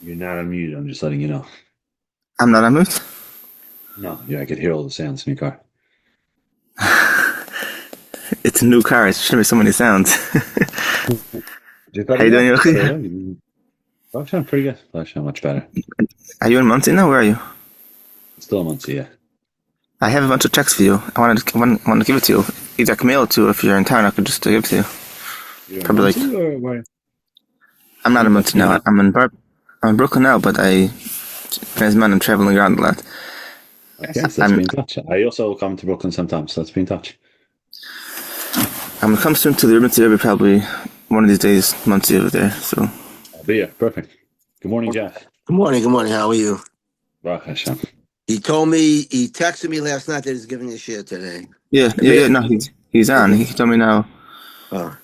You're not on mute. I'm just letting you know. I'm not on mute. No, yeah, I could hear all the sounds in your car. It's a new car. It shouldn't be so many sounds. Is it How better you doing, now? Is it Yoki? better now? Oh, sound pretty good. Oh, sound much better. Are you in Muncie now? Where are you? Still a month, yeah. I have a bunch of checks for you. I wanted to give it to you. Either I can mail it to you if you're in town. I could just give it to you. You're in Probably like Muncie or where? I'm not in Whereabouts Muncie do you now. live? I'm in Brooklyn now, but as man, I'm traveling around a lot. Okay, so let's I'm be in touch. I also come to Brooklyn sometimes, so let's be in touch. I'm gonna come soon to the Muncie Derby probably one of these days. Muncie over there. So I'll be here. Perfect. Good morning, Jeff. Good morning. Good morning. How are you? Baruch Hashem. He texted me last night that he's giving you a share today. yeah, I yeah, mean, yeah. No, he's on. He told me now. oh,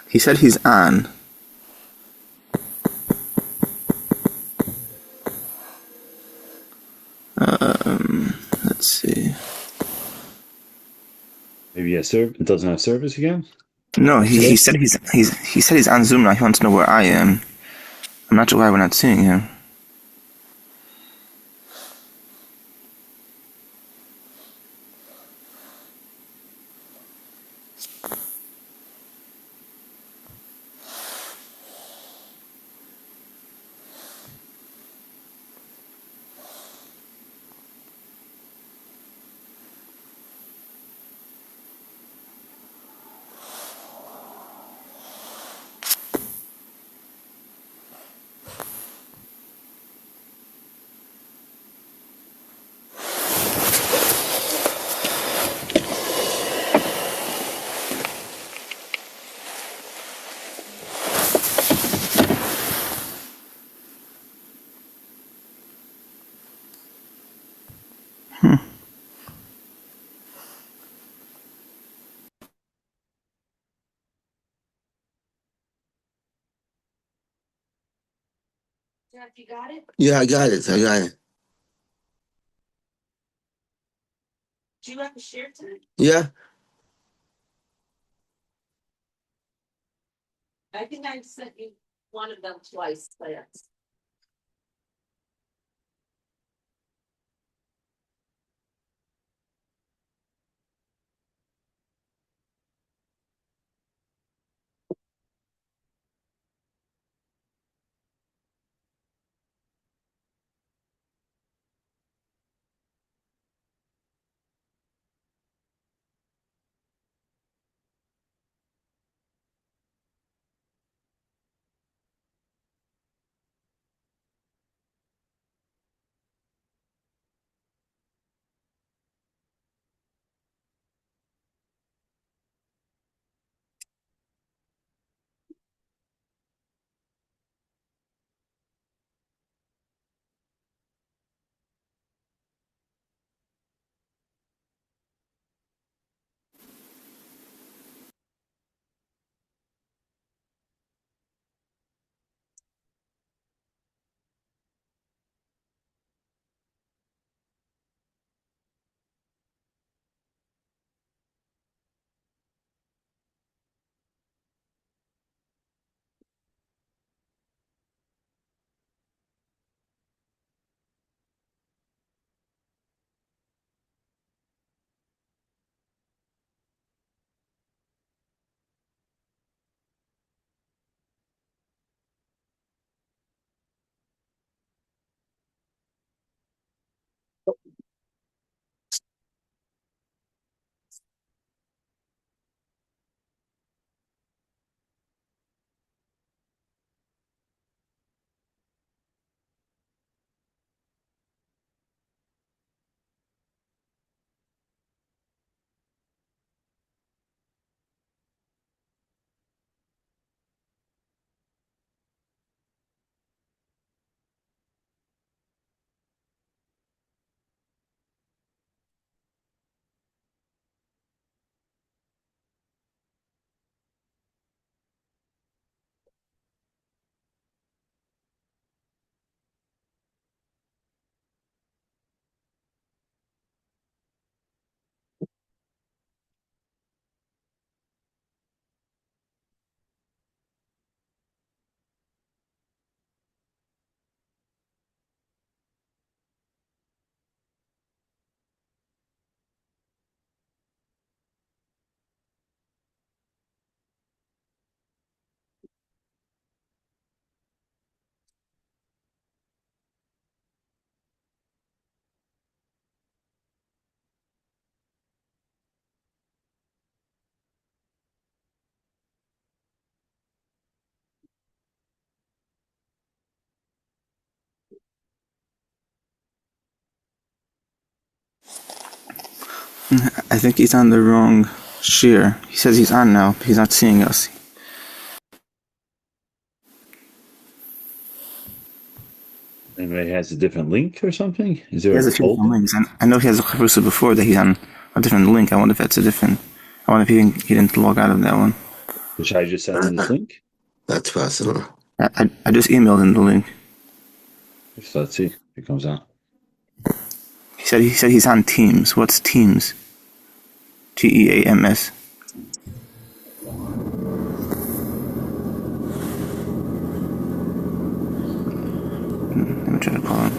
He said he's on. Let's see. Maybe it doesn't have service again? No, That's he good. said he's on Zoom now. He wants to know where I am. I'm not sure why we're not seeing him. yeah, I got it. I got it. Yeah. I think he's on the wrong share. He says he's on now, but he's not seeing us. Anybody has a different link or something? Is He there has a few different links. And I know he has a chavrusa before that he's on a different link. I wonder if that's a different. I wonder if he didn't log out of that one. Should I just send him this link? That's possible. I just emailed him the link. So let's see if it comes out. He said he's on Teams. What's Teams? Teams. Let me try to call him.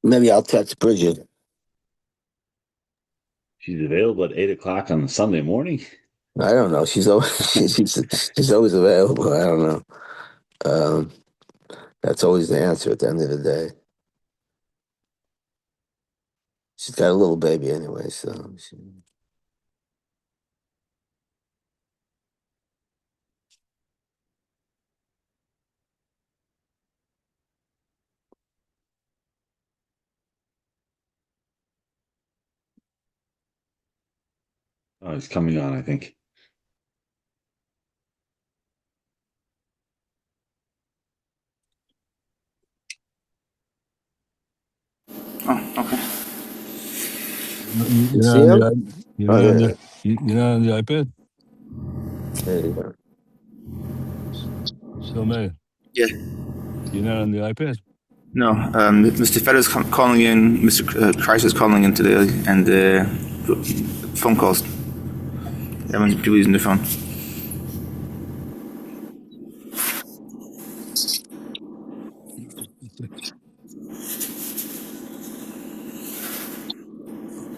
Maybe I'll text Bridget. She's available at 8 o'clock on Sunday morning. I don't know. She's always she's always available. I don't know. That's always the answer at the end of the day. She's got a little baby anyway, so she... Oh, it's coming on, I think. Oh, okay. You're not on the iPad? There you go. So, man. Yeah. You're not on the iPad? No, Mr. Fedder's calling in, Mr. Chrysler's calling in today, and phone calls. Everyone's people using their phone.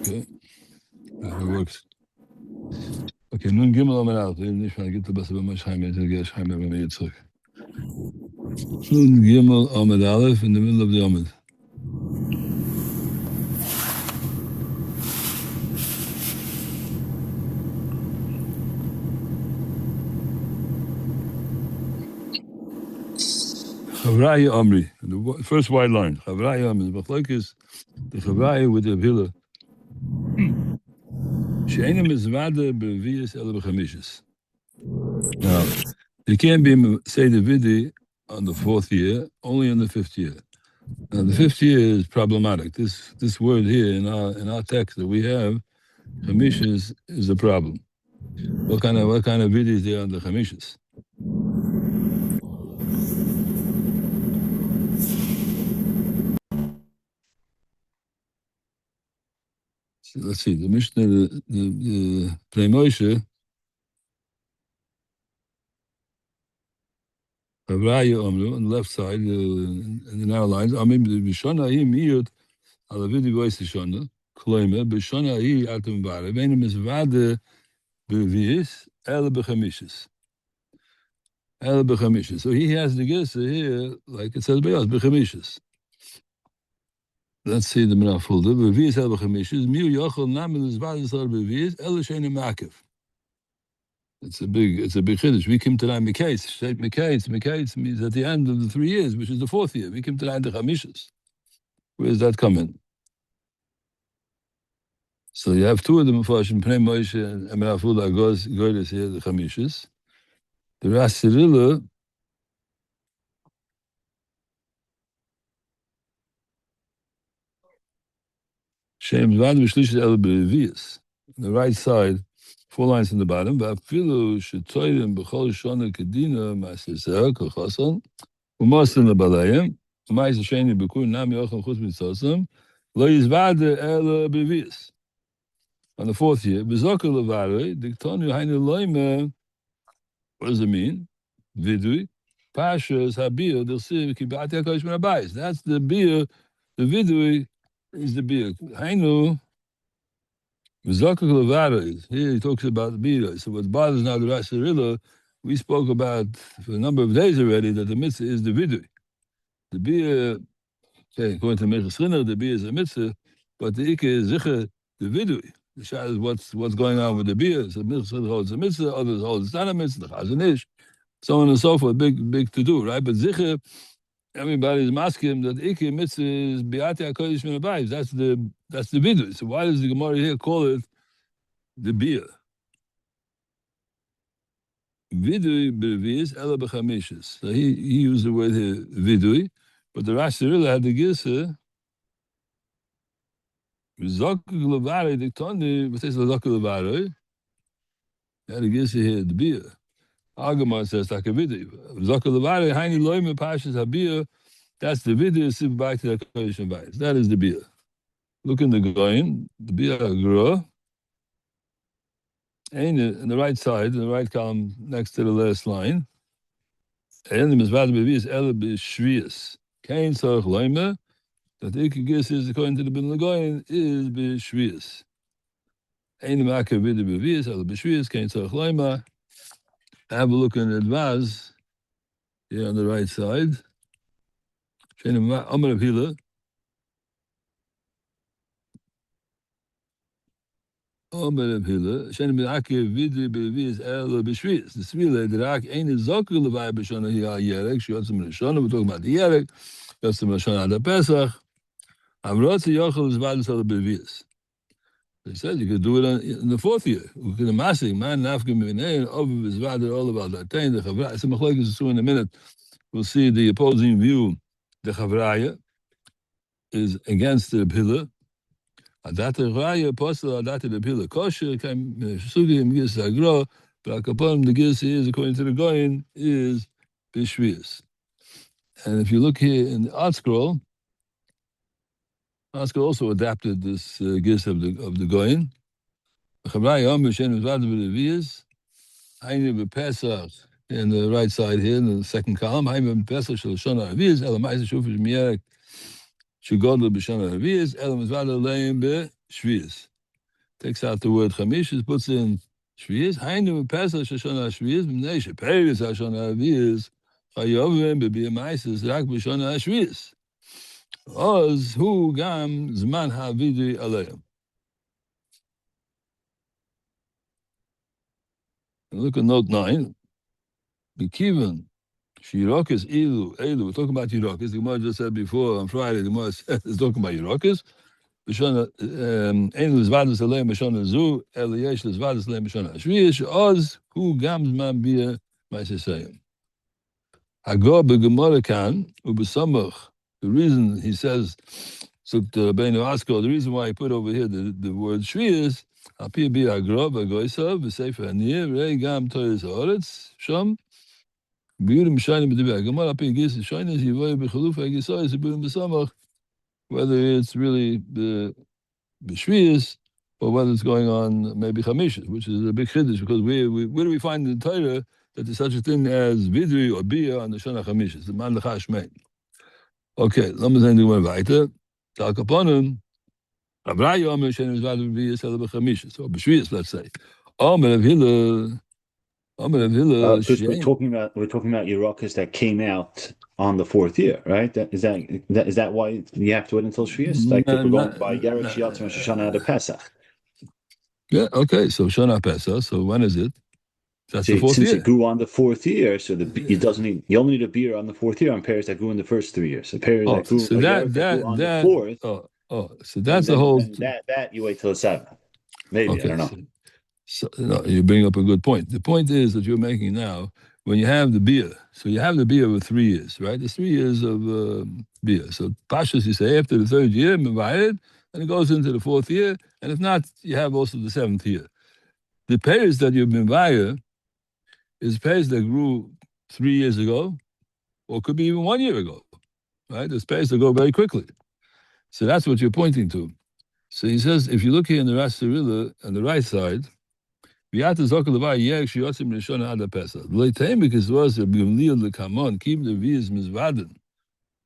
Okay. It works. Okay, nun Gimel Amar Aleph. Nicht mal gibt besser bei Maschheim, jetzt gehe ich heim bei mir zurück. Nun Gimel Amar Aleph in the middle of the Amid. Chavraya Amri, the first white line. Chavraya Amri. The machlok is the Chavraya with the Villa. She'enim mizvada b'vias ela b'chamishes. Now, you can't be say the vidi on the 4th year, only on the 5th year. Now, the 5th year is problematic. This word here in our text that we have, chamishes, is a problem. What kind of vidi is there on the chamishes? So let's see. The Mishnah, the Pnei Moshe. Chavraya Amru on the left side, in the narrow lines. I mean, the Bishana hi miyut ala vidi voice Shana, Kloime, Bishana hi atum vare, venim is vade bevis, ele bechamishes. Ele bechamishes. So he has the guess here, like it says by us, bechamishes. Let's see the Menach folder. Bevis ele bechamishes, miu yochel namen is vade sar bevis, ele shene makiv. It's a big chiddush. We came to that Mekaitz. Mekaitz means at the end of the 3 years, which is the 4th year. We came to that Chamishas. Where does that come in? So you have 2 of them, Pnei Moshe and Emrafula Goyres here, the Chamishas. The Rasirilla, Shem Zvad V'Shlish El Be'Vias. On the right side, 4 lines in the bottom. V'Afilu Shetoyim B'Chol Shona Kedina Ma'aseh Kochasan U'Mosin LeBalayim U'Ma'aseh Sheni B'Kur Nam Yochel Chutz Mitzosam Lo Yizvad El Be'Vias. On the 4th year, B'Zokel Levare Diktonu Hainu Loime. What does it mean? Vidui Pashas Habir Dilsiv Kibati HaKodesh Min HaBayis. That's the beer. The vidui is the beer. Hainu. Here he talks about the beer. So what bothers now the Rasirilla, we spoke about for a number of days already that the mitzvah is the vidui. The beer, okay, according to Mechas the beer is a mitzvah, but the ikke is zicher, the vidui. The shah is what's going on with the beer. So Mechas holds a mitzvah, others hold it's not a mitzvah, the Chazon Ish, so on and so forth, big to do, right? But zicher everybody's masking that Ikki Mitzvah is Be'ati HaKodesh Min HaBayis. That's the vidui. So why does the Gemara here call it the bia? Vidui b'revi'is ela b'chamishis. So he used the word here vidui, but the Rashi really had the gisa. Zok levarei diktoni, what is the zok levarei? He had the gisa here the bia. Agamar says like a vidui. Zok levarei haini loyme pashas habia. That's the vidui sib back to the Kodesh Bayis. That is the bia. Look in the Goyin, the bia grow. And in the right side, in the right column, next to the last line, and the mizvad bevis ela b'shvius. Kain tzarich loyme. That the ikigis is according to the bin Lagoyin is b'shvius. Ein ma'akev vidui bevis ela b'shvius. Kain tzarich loyme. Have a look in the Advaz here on the right side. Shenim Amar of Hila. Omer of Hila, Shenim B'Akev Vidui B'Levi's El B'Shvius. The Svila Drak ain't a Zokur Levai B'Shana Hiya Yerek. She Yotzim Rishona. We're talking about the Yerek. Yotzim Rishona Ada Pesach. Avrotzi Yochel Zvadus El B'Levi's. They said you could do it in the fourth year. We could amassing man nafkim v'nein over v'zvader all about that. The Chavraya. It's a machlokes so in a minute. We'll see the opposing view. The Chavraya is against the Pillar. Adate Raya Apostle Adate the Pillar kosher came Sugi Mgis Agro, but Akapon the Gis is according to the Goyin is Bishvius. And if you look here in the Art Scroll also adapted this Gis of the Goyin. Chavraya Omer Shen V'Vad V'Levias Hainu B'Pesach in the right side here in the second column. Hainu B'Pesach Shel Shona Avias Elamais Shufish Miyerek. Shugodlu b'shana revius, elam zvada leim b'shvius. Takes out the word chamishis, puts in shvius. Hainu b'pesach shashana shvius, b'nei sheperis hashana revius, chayovim b'biyamaisis rak b'shana shvius. Oz hu gam zman ha'vidui aleim. Look at note 9. B'kivan. Shirokas Elu. We're talking about Yirokas. The Gemara just said before on Friday. The Gemara is talking about Yirokas. B'shana ein l'zvadas aleim b'shana zu eliyesh l'zvadas aleim b'shana shvius oz hu gam zman bia ma'asesayim. Hagor b'Gemara kan u'b'samach. The reason he says so the Rabbeinu Asko. The reason why he put over here the word shvius apir bi Hagor b'goysav b'sefer Aniyah rei gam toyes haaretz sham. Whether it's really the Shvius or whether it's going on maybe Chamishis, which is a big chiddush, because where do we find in the Torah that there's such a thing as Vidui or Bia on the Shana Chamishis, the Man Lechash Mein. Okay, let me say the one weiter. Tal Kaponim, Avraya Omer Shen V'Vad V'Yis El B'Chamishis, or B'Shvius, let's say. Omer of Hillel. We're talking about Yerokas that came out on the fourth year, right? Is that why you have to wait until Shvius? Like we're going by Yerek Shiatz and Shoshana Ada Pesach. Yeah, okay. So Shana Pesach. So when is it? That's the fourth since year. It grew on the fourth year, so you only need a beer on the fourth year on pears that grew in the first 3 years. So pears that grew, that grew on the fourth. So that's the whole. That you wait till the seventh. Maybe I don't know. So you bring up a good point. The point is that you're making now, when you have the beer, so you have the beer over 3 years, right? There's 3 years of beer. So Pashas, you say, after the third year, Mavayed, and it goes into the fourth year, and if not, you have also the seventh year. The pears that you've been Mavayed is pears that grew 3 years ago, or could be even 1 year ago, right? There's pears that go very quickly. So that's what you're pointing to. So he says, if you look here in the Rastarilla, on the right side, because it was keep the vias mizvaden.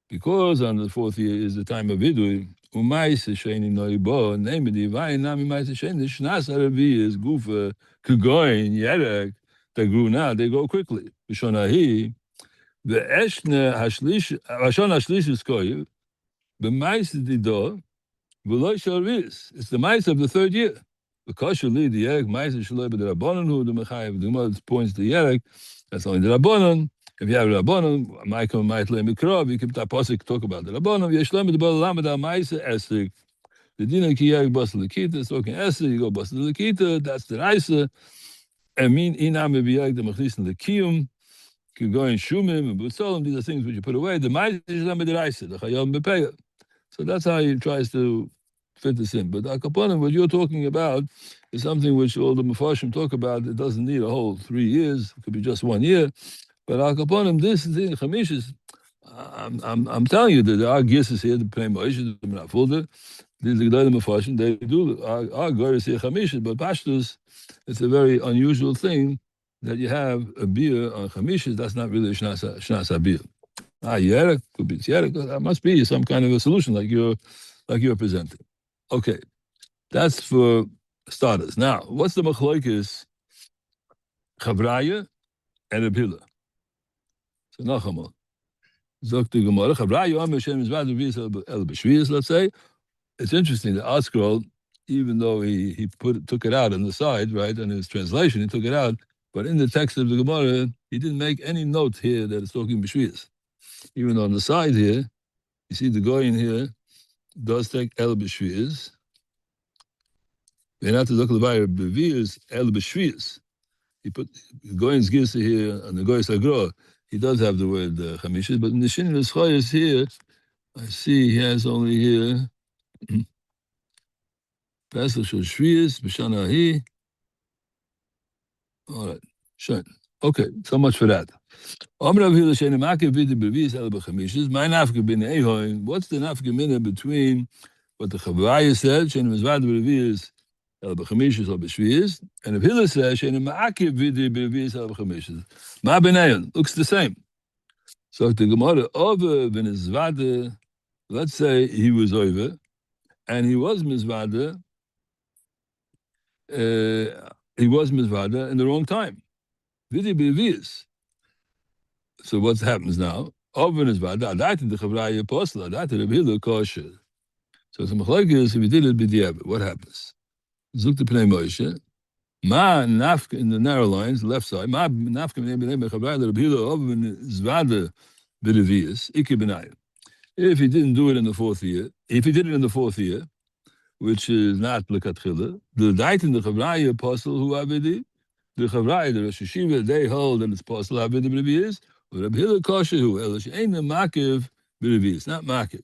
Because on the fourth year is the time of vidui. Name it divine. Nami shnas aravias gufa kugoin yerek. They grew now. They go quickly. Bishonahi the eshne hashlish hashon hashlish is koyu. The mais dido v'lo shalvis. It's the mais of the third year. Because you lead the Yerek, Ma'aser Shaloi b'Derabanan who the Mechayev. The Gemara points to Yerek. That's only the Rabbanan. If you have Rabbanim, Michael might let me crop, you keep that pasuk talk about the Rabbanim, Yeshlam the Balamada Maisa Esrik. The Dina Kiyag Basel Kita, talking Esrik, you go Basel Kita, that's the Raisa. I mean, Inam Biyag the Machlis and the Kiyum, Kigoin Shumim, and Butzolim, these are things which you put away. The Maisa is the Raisa, the Chayam Bepeya. So that's how he tries to fit this in. But Akaponim, what you're talking about is something which all the Mepharshim talk about. It doesn't need a whole 3 years. It could be just 1 year. But Akaponim, this thing, Chamish is, I'm telling you that there are guesses here, the Pnei Moshe, the Menafulda, these are the Mepharshim, they do, our God is here Chamish, but Pashtus, it's a very unusual thing that you have a beer on Chamish, that's not really a Shnas beer. Yerek, could be Yerek, that must be some kind of a solution like you're presenting. Okay, that's for starters. Now, what's the Machlokes Chavraya and Abhila? So Nachama. Zok the Gemara, Chavraya Am Hashem is Vad El B'Shviyas, let's say. It's interesting, the Art Scroll, even though he took it out on the side, right, in his translation, he took it out, but in the text of the Gemara, he didn't make any note here that it's talking B'Shviyas. Even on the side here, you see the Goyin here does take El B'Shviyas. Then after the B'Viyas, El B'Shviyas. He put Goyin's Gisa here and the Goyis Agro. He does have the word Chamishis, but in the Shin L'Schayas here, I see he has only here Pesach Shel Shviyas, B'Shana Hi. All right, sure. Okay, so much for that. What's the nafka between what the Chavraya said, Shein Mizvad B'Revi'is El B'Chamishis or B'Shviyis, and if Hillel says, Shein Ma'akiv V'Di B'Revi'is El B'Chamishis. Ma B'Neyon, looks the same. So the Gemara, over V'Nizvada, let's say he was over, and he was Mizvada in the wrong time. V'Di B'Revi'is. So what happens now? Oven is bad. Adated the Chavraya apostle. Adated the Hillel kosher. So the Machlokes, if you did it b'diavad, what happens? Zuk the Pnei Moshe. Ma nafka in the narrow lines, left side. Ma nafka b'nei Chavraya the Hillel oven zvada b'revius iki b'nayim. If he didn't do it in the 4th year, if he did it in the 4th year, which is not l'katchila, the Adated the Chavraya apostle who avedi, the Chavraya the Rosh Hashiva, they hold that it's possible avedi b'revius. Rabbi Hillel kosher who Elish ain't a makiv b'revi. It's not makiv,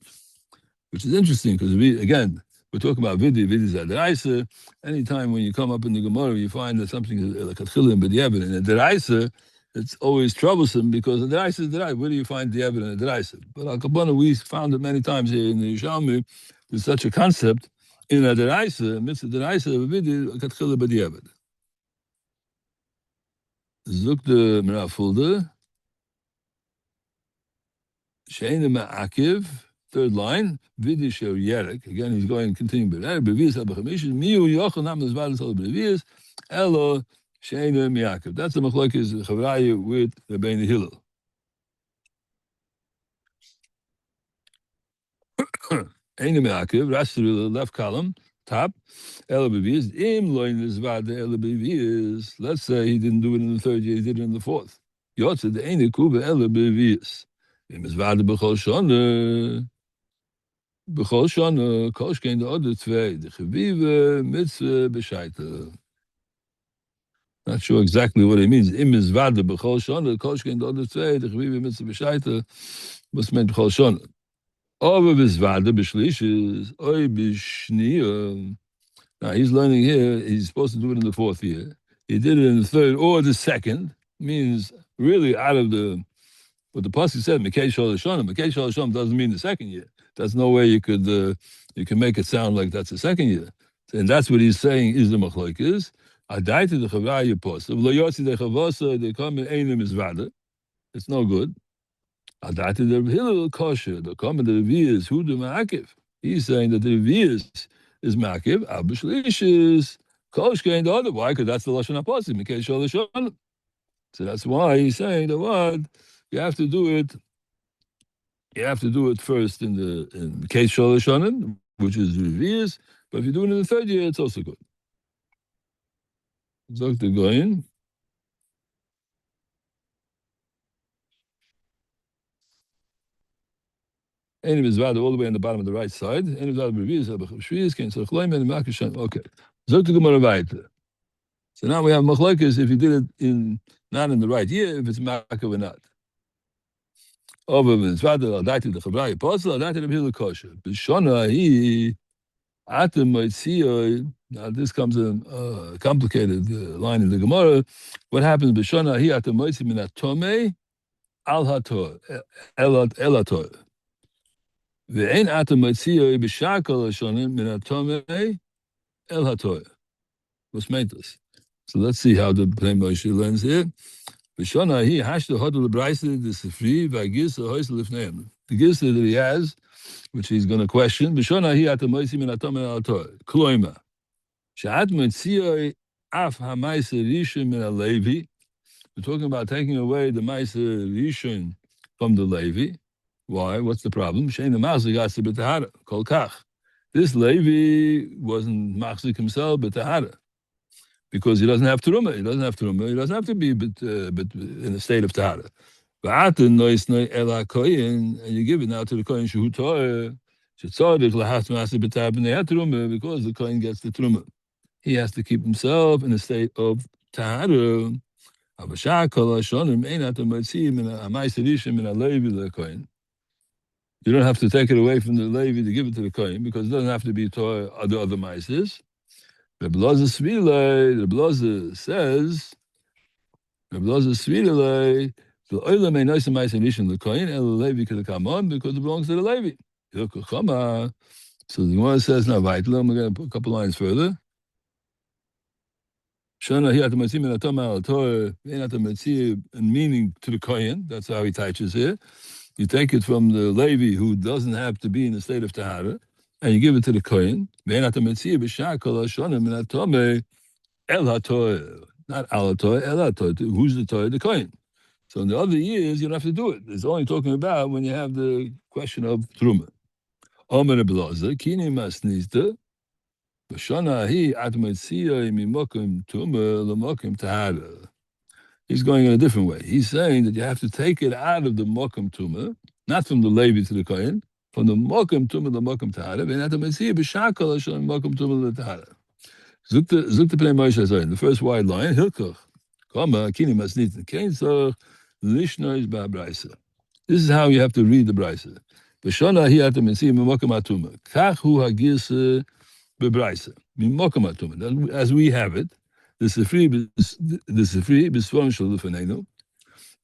which is interesting because again we're talking about vidi zadaraisa. Anytime when you come up in the Gemara, you find that something is like a tchilin b'diavad and a deraisa, it's always troublesome because a deraisa is deraisa. Where do you find diavad and a deraisa? But al kabbalah we found it many times here in the Yerushalmi. There's such a concept in a deraisa, mitzvah deraisa vidi a tchilin b'diavad. Zuk the Merafulda. Shein Ma'akiv, 3rd line, Vidisher Yerek. Again, he's going to continue. Bevias Abachamishes, Miu Yochel Nam Zvadas Al Bevias, Elo Shein Ma'akiv. That's the Machlokes Chavraya with Rabbeinu Hillel. Ein Ma'akiv, Rashi left column, top, Elo Bevias, Im Loin Zvada Elo Bevias. Let's say he didn't do it in the 3rd year, he did it in the 4th. Yotze the Ein Kuba Elo Bevias. Mizvada b'chol shana, kol shkein the other tvei, the chaviva, mitzvah, b'shaita. Not sure exactly what it means. Im mizvada b'chol shana, kol shkein the other tvei, the chaviva, mitzvah, b'shaita. What's meant b'chol shana? Over mizvada b'shlishis, oy b'shniya. Now he's learning here. He's supposed to do it in the 4th year. He did it in the 3rd or the 2nd. Means really out of the. But the pasuk said Mekei Shol Hashanah. Mekei Shol Hashanah doesn't mean the 2nd year. There's no way you can make it sound like that's the 2nd year. And that's what he's saying is the machlokes. Adaita the Chavraya apostle. Lo yotzi the Chavasa. They come in Einim is Vada. It's no good. Adaita the Hillel kosher. The come in the Revi'is who the Ma'akiv. He's saying that the Revi'is is Ma'akiv. Abishlish is Koshkein the other. Why? Because that's the Lashon HaPasuk. Mekei Shol Hashanah. So that's why he's saying the word. You have to do it first in case Shol Hashanah, which is Revi'is, but if you do it in the 3rd year, it's also good. Dr. Goyen. Any mizvada all the way on the bottom of the right side. Any mizvada b'riviyas shviyas can't say chloim and makashan. Okay. Zok to Gemara weiter. So now we have machlokes if you did it not in the right year, if it's makav or not. Over mizvada adaiti the chavrai apostle adaiti the b'hila kosher. B'shona hi atem motziyoi. Now this comes a complicated line in the Gemara. What happens b'shona hi atem motziyoi min atomei al hator elator. Ve'ein atem motziyoi b'shakal hashonim min atomei el hator. What's mentos? So let's see how the Pnei Moshe learns here. B'shona hi hashta hodel l'braisa the sefri v'agisa hoysel lifneim. The gisa that he has, which he's going to question, b'shona hi atem motziyoi min atomei el hator. Kloima. She'at motziyoi af ha'maiser rishon min ha'levi. We're talking about taking away the Ma'aser Rishon from the Levi. Why? What's the problem? Shein the Ma'aser Gasa b'Tahara Kol Kach. This Levi wasn't Ma'aser himself b'Tahara because he doesn't have Terumah. He doesn't have Terumah. He doesn't have to be but in a state of Tahara. V'aten nois noi ela koyin, and you give it now to the koyin shehu to'er shetzorich lahat Ma'aser b'Tahara b'nei Terumah because the koyin gets the Terumah. He has to keep himself in a state of Tahara. You don't have to take it away from the Levi to give it to the Kohen because it doesn't have to be to other Maasers. The Blazer says, the oil may know some Maaser Rishon the Kohen and the Levi could come on because it belongs to the Levi. So the Gemara says, now, we're going to put a couple lines further. Shana here meaning to the Kohen. That's how he teaches here. You take it from the Levi who doesn't have to be in the state of Tahara, and you give it to the Kohen. Not al who's the Torah? The Kohen. So in the other years, you don't have to do it. It's only talking about when you have the question of Truma. Omer Blazer, Kini Masnista. He's going in a different way. He's saying that you have to take it out of the Mokum Tumah, not from the Levi to the Kohen, from the Mokum Tumah, the Mokum Tahara, and at the Messiah, B'shakal Hashem, Mokum Tumah, the Tahara. Zukta Pnei Moshe Zoyin, the first wide line, Hilkoch, Kama, Kini Masnit, Keinsoch, Lishnois Ba'braisa. This is how you have to read the Braisa. B'shona hi at the Messiah, Mokum Atumah. Kach hu hagirse Bebraisa, as we have it, the Sefri B'Svam Shel Lefeneinu,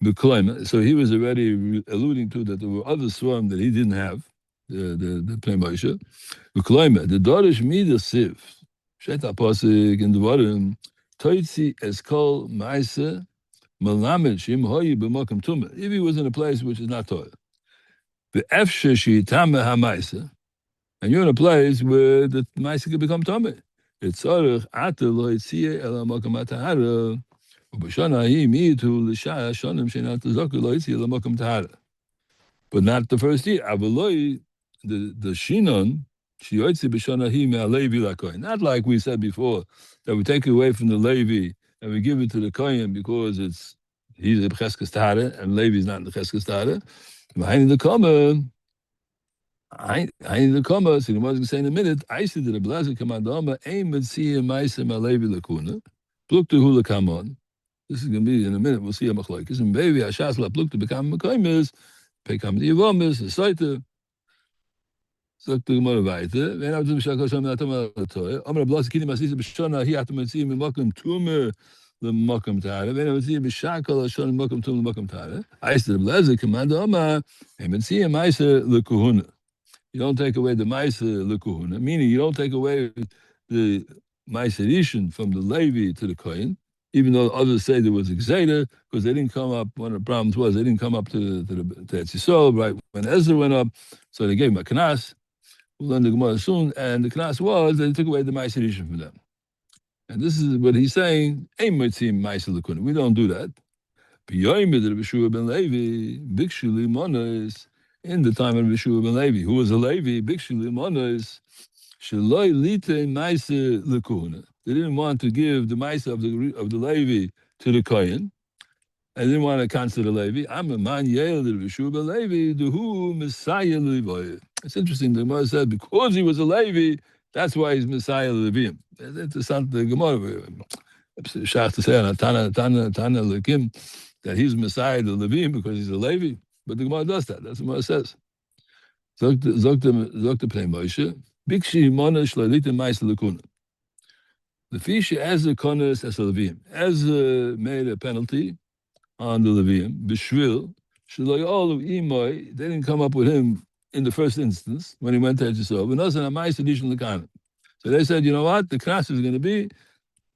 B'Kloima. So he was already alluding to that there were other Svam that he didn't have, the Pnei Moshe. B'Kloima, the Dorish Mida Siv, Sheta Pasik in the bottom, Toitzi Eskol Maaser Malamed Shim Hoyi B'Mokum Tumah. If he was in a place which is not Torah, the Efshe Shitame HaMaaser. And you're in a place where the Maaser can become Tomei. It's Tzorich Atel Lo Yitziyeh Ela Mokum HaTahara. U'B'Shana Hi Mi'tu L'Shaya Shonim She'nat Zoku Lo Yitziyeh Ela Mokum Tahara. But not the first year. Avaloi, the Shinon, She'yotzi B'Shana Hi Me'alevi LaKohen. Not like we said before, that we take it away from the Levi and we give it to the Kohen because he's a B'Cheskes Tahara and Levi is not in the B'Cheskes Tahara. Behind the common. I need to come. So the was say in a minute. I see that the blessed commandama aim and see a Maaser Malevi lakuna. Look to hula come on. This is going to be in a minute. We'll see a machlokes. And baby, Hashas la look to become mekaymes. Pekam the yivomis the saita. So to more weiter. When I was in Shakos on the Tomato, I'm going to bless Kini Masisa B'Shana. He had to see me mokum tumer the mokum tara. When I was here B'Shakol Shon mokum tumer mokum tara. I see the blessed commandama aim and see a Maaser lakuna. You don't take away the Maaser L'Kuhuna, meaning you don't take away the Maaser Rishon from the Levi to the Kohen, even though others say there was Exeter, because they didn't come up. One of the problems was they didn't come up to Eretz Yisrael, right when Ezra went up, so they gave him a Knas. We'll learn the Gemara soon, and the Knas was they took away the Maaser Rishon from them. And this is what he's saying, Ein Motzim Maaser L'Kuhuna. We don't do that. B'yoyim Rabbi Shua ben Levi, Bikshu Limonos, in the time of Yeshua ben Levi, who was a Levi, Bikshu Limonos, Sheloi Lite Maaser L'Kuhuna. They didn't want to give the Maaser of the Levi to the Kohen, I didn't want to consider Levi. I'm a man Yale Vishuba Levi, the who Messiah Levi. It's interesting. The Gemara said because he was a Levi, that's why he's Messiah Levi. It's interesting. The Gemara Shach to say Tana Lekim that he's Messiah the Levi because he's a Levi. But the Gemara does that. That's what Gemara says. Zok the Pnei Moshe. Bikshi Mona Shlalita Ma'aser Lekuna. The fish as a konas as a Levim, as made a penalty on the Levim, Bishvil, Shaloyolu Imoy, they didn't come up with him in the first instance when he went to Etzisov, and also a Ma'aser Rishon Lekana. So they said, you know what, the knas is going to be,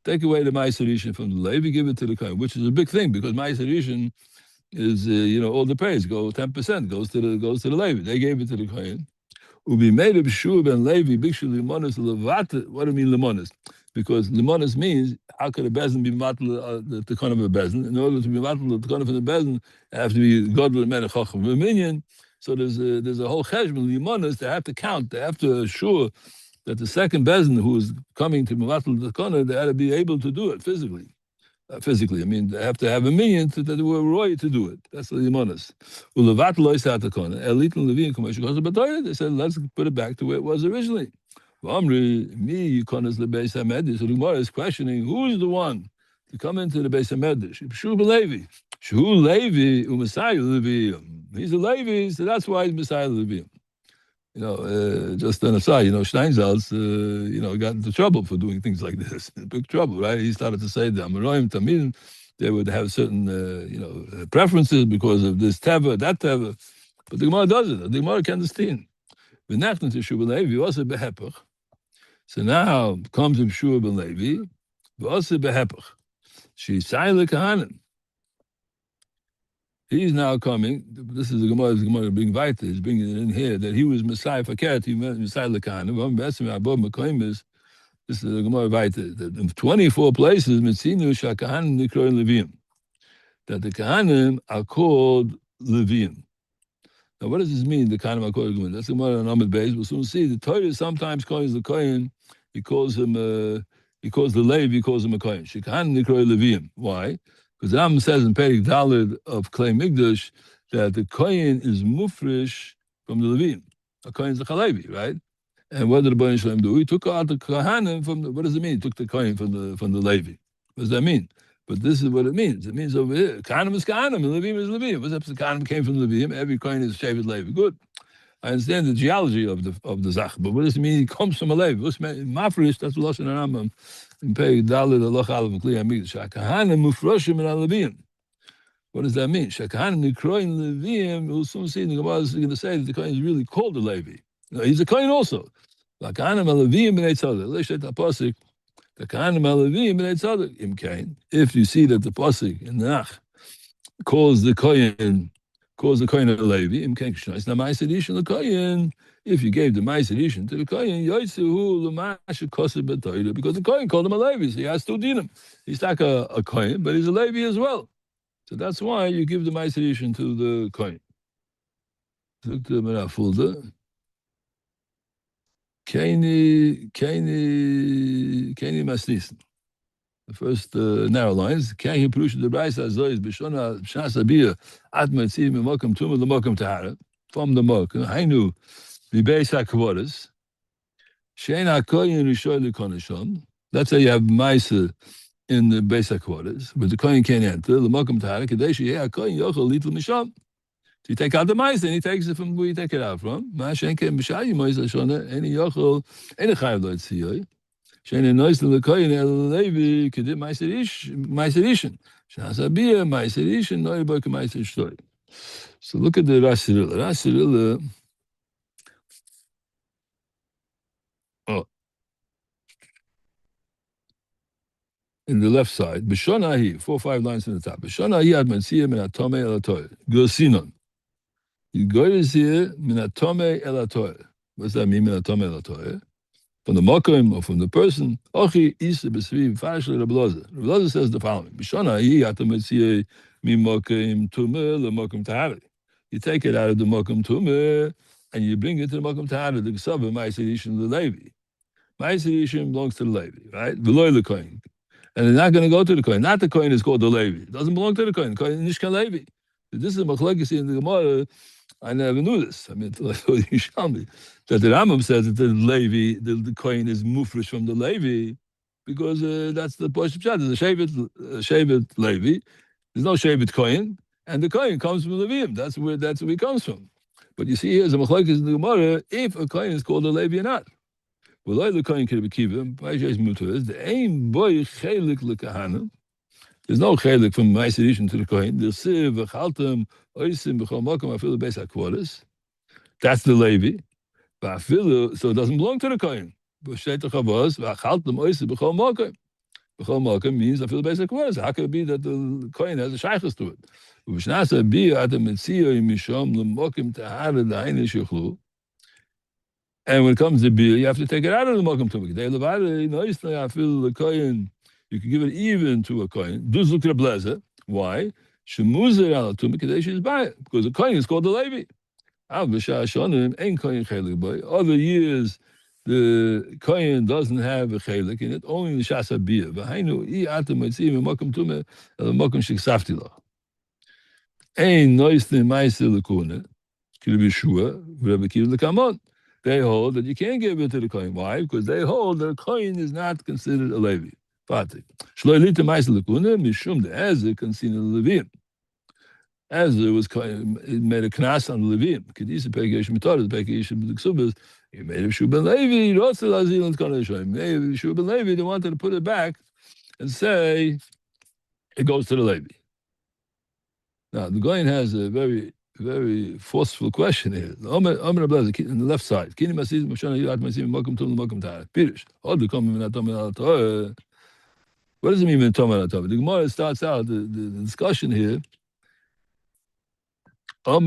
take away the Ma'aser Rishon from the Levi, give it to the Kohen, which is a big thing because Ma'aser Rishon is, all the praise, 10% goes to the Levi. They gave it to the Kohen. Ubi made of Shuv and Levi, Bikshu Limonis Levat. What do you mean Limonis? Because Limonis means how could a bezin be matl the kind of a bezin? In order to be matl the kind of a bezin, it have to be godly men and chacham minion. So there's a whole cheshbon Limonis. They have to count. They have to assure that the second bezin who is coming to matl the kind, they have to be able to do it physically. I mean, they have to have a minion that they were roy to do it. That's the Limonis. They said, let's put it back to where it was originally. So the Gemara is questioning who's the one to come into the Beis HaMedrash. Shuv Levi. Shuv Levi, Messiah Levi. He's a Levi, so that's why he's Messiah Levi. Just an aside, Steinsaltz, got into trouble for doing things like this. Big trouble, right? He started to say the Amoraim Tamim, they would have certain, preferences because of this teva, that teva. But the Gemara doesn't. The Gemara can't understand. V'nachnu Teshuva Levi, also behepach. So now comes Teshuva Levi, also behepach. She's silent kahanim. He's now coming. This is the Gemara being weiter. He's bringing it in here that he was Messiah for Keret. He was Messiah lekahanim. This is the Gemara weiter. In 24 places, Mitzinu shakahanim nikroin Leviim. That the kahanim are called Leviim. Now, what does this mean? The kahanim are called Leviim. That's the Gemara on Amud Beis. We'll soon see. The Torah sometimes calls the Kohen. He calls him. He calls the Levi. He calls him a Kohen. Shakahanim nikroin Leviim. Why? Because the Rambam says in Perek Daled of Klei Migdash that the Kohen is mufresh from the Levim. A Kohen is a Chalevi, right? And what did the Baruch Shalom do? He took out the Kohanim from the. What does it mean? He took the Kohen from the Levi. What does that mean? But this is what it means. It means over here, Kohanim is Kohanim, and Levim is Levim. What's up? The Kohanim came from the Levim. Every Kohen is Shevet Levi. Good. I understand the geology of the Zach, but what does it mean? He comes from a Levi. What's mafresh? That's the Lashon Rambam. In Perek Daled Aloch Aleph and Kli Hamikdash. Shakahanim mufroshim and Levim. What does that mean? Shakahanim nikroin Levim. We'll soon see. The Gemara is going to say that the Kohen is really called a Levi. No, he's a Kohen also. Shakahanim Levim b'nei tzaddik. Leshet ha'pasuk. Shakahanim Levim b'nei tzaddik. Im kain. If you see that the pasuk in the Nach calls the Kohen a Levi, im kain k'shna. It's not Ma'aser Rishon l'Kohen. If you gave the Ma'aser Rishon to the Kohen, Yotzehu l'mashe kosev b'Torah, because the Kohen called him a Levi, so he has two dinim. He's like a Kohen, but he's a Levi as well. So that's why you give the Ma'aser Rishon to the Kohen. Look to the folder. Kaini Masnisen. The first narrow lines. Kaini Perusha the Braysa Zois B'Shona Shas Abiyah Atma Tziv M'Mokum Tumah L'Mokum Tahara from the Mokum. Hainu V'Beis HaKvodas Shein HaKoyin Rishoy L'Konashon. Let's say you have Ma'aser in the Beis HaKvodas, but the Kohen can't enter. L'Mokum Tahara Kadesh Yeh HaKoyin Yochel Litl Misham. So you take out the Ma'aser and he takes it from where you take it out from. Ma'ashen Ken B'Shayi Ma'aser Shona Any Yochel Any Chayav Lo Tziyoi. Shein Nois L'Koyin El Levi Kedim Ma'aser Rishon. Shas Abiyah Ma'aser Rishon Noi Boke Ma'aser Shtoy. So look at the Rasirilla. Rasirilla. In the left side, B'Shonahi, 4 or 5 lines in the top. B'Shonahi ad Mansiyah min Atomei El Atoy. Gosinon. You go to see min Atomei El Atoy. What does that mean, min Atomei El Atoy? From the Mokim or from the person. Ochi Isa B'Sviv Farshli Reb Lozer. Reb Lozer says the following: B'Shonahi ad Mansiyah min Mokim Tumeh LeMokim Tahari. You take it out of the Mokim Tumeh and you bring it to the Mokim Tahari. The Ksava Ma'aser Rishon the Levi. Ma'aser Rishon belongs to the Levi, right? V'loy LeKohen. And they're not going to go to the Kohen. Not the Kohen is called the Levi. It doesn't belong to the Kohen. Kohen is Nishkan Levi. This is a machlokes in the Gemara. I never knew this. I mean, like Yirushalmi, that the Rambam says that the Levi, the Kohen is mufresh from the Levi, because that's the Posh Pshat. There's a Shevet Levi. There's no Shevet Kohen, and the Kohen comes from Leviim. That's where he comes from. But you see, here's a machlokes in the Gemara if a Kohen is called a Levi or not. Well, the Kohen can be kivim. The aim boy chelik lekahana. There's no chelik from Ma'aser Rishon to the Kohen. The siv v'chaltem oisim b'chol makom afilu beis hakvodas. That's the Levi. So it doesn't belong to the Kohen. B'sheit hachavos v'chaltem oisim b'chol makom. B'chol makom means afilu beis hakvodas. How can it be that the Kohen has a shaychus to it? V'shnasa bi adam mitzio mishom l'mokim tahara l'hayin shechlu. And when it comes to beer, you have to take it out of the Mokum Tumah. I feel the Kohen, you can give it even to a Kohen. Duz look at a blazer. Why? Because the Kohen is called the Levi. Other years, the Kohen doesn't have a chelik in it, only in the Shasa beer. They hold that you can't give it to the Kohen. Why? Because they hold that a Kohen is not considered a Levi. Fatih. Shloilita Ma'aser L'Kuna, Mishum the Ezer considered a Leviim. Ezer was made a knas on the Leviim. Kedisa Pekesh Mitzvah, Pekesh B'Ksubas. He made a Shuban Levi. Rotzal Azil and Kodesh. Maybe Shuban Levi. They wanted to put it back and say it goes to the Levi. Now the Kohen has a very forceful question here. On the left side. What does it mean when Tomar Atov? The Gemara starts out the discussion here. So he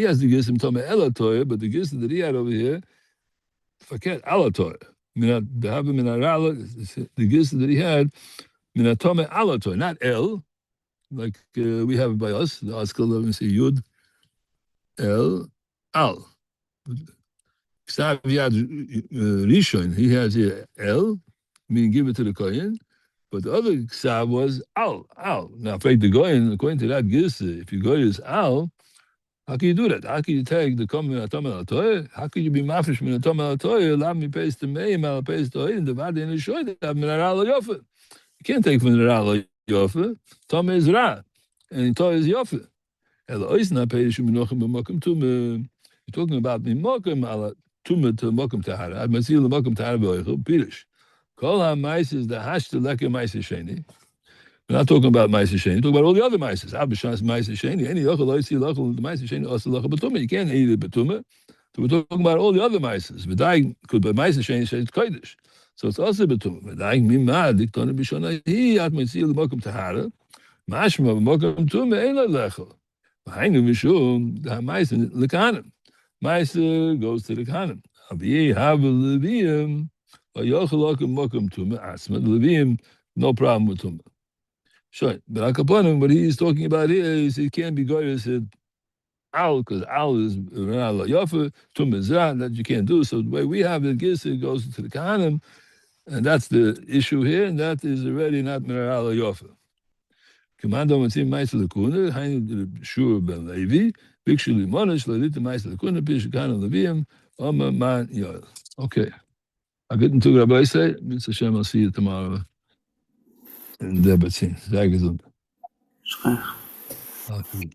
has the Gisim Tomar Elatoy, but the Gisim that he had over here, forget Alatoy. The gist that he had, minatome alatoy, not el, like we have it by us. The Askal, let me see, Yud, El, Al. Ksav Yad Rishon, he has here El, meaning give it to the Kohen, but the other Ksav was Al. Now, according to that gist, if you go is Al, how can you do that? How can you take the common atom al-toy? How can you be mafish min atom al-toy? Allow me pays to me, mal pays to him. The body in the shoy that have mineral yofa. You can't take from mineral yofa. Tom is ra, and toy is yofa. El oisna pays shuminochim b'mokum tumah. You're talking about b'mokum ala tumah to mokum tahara. I must see the mokum tahara b'oichel pirish. Kol ha-mais is the hashta leke ma'aser sheni. We're not talking about Ma'aser Sheni. We're talking about all the other Ma'aser. Abishas Ma'aser Sheni. Any yochel loisi lochel the Ma'aser Sheni also lochel betuma. You can't eat it betuma. So we're talking about all the other Ma'asers. V'day could be Ma'aser Sheni says kodesh. So it's also betuma. V'day mimad diktona b'shona hi at mitzil l'mokum tahara. Mashma b'mokum tuma ein lechel. V'hainu mishum the Ma'aser l'kanim. Ma'aser goes to the kanim. Aviyi havel leviim. V'yochel lokum mokum tuma asma leviim. No problem with tuma. Sure, but Akaponim, what he's talking about here is it can't be goyah said al, because al is yofa, tum is that you can't do. So the way we have it, it goes to the kahanim, and that's the issue here, and that is already not mineral yofa. Commando Matzim Ma'aser L'Kuna, Hainu Shur Ben Levi, Bikshu Limonish, Lalita Ma'aser L'Kuna, Pish Kahanim Leviim, Oma Man Yoel. Okay. I get into Rabbi say, Mr. Shem, I'll see you tomorrow. In der Beziehung. Sehr gesund. Okay.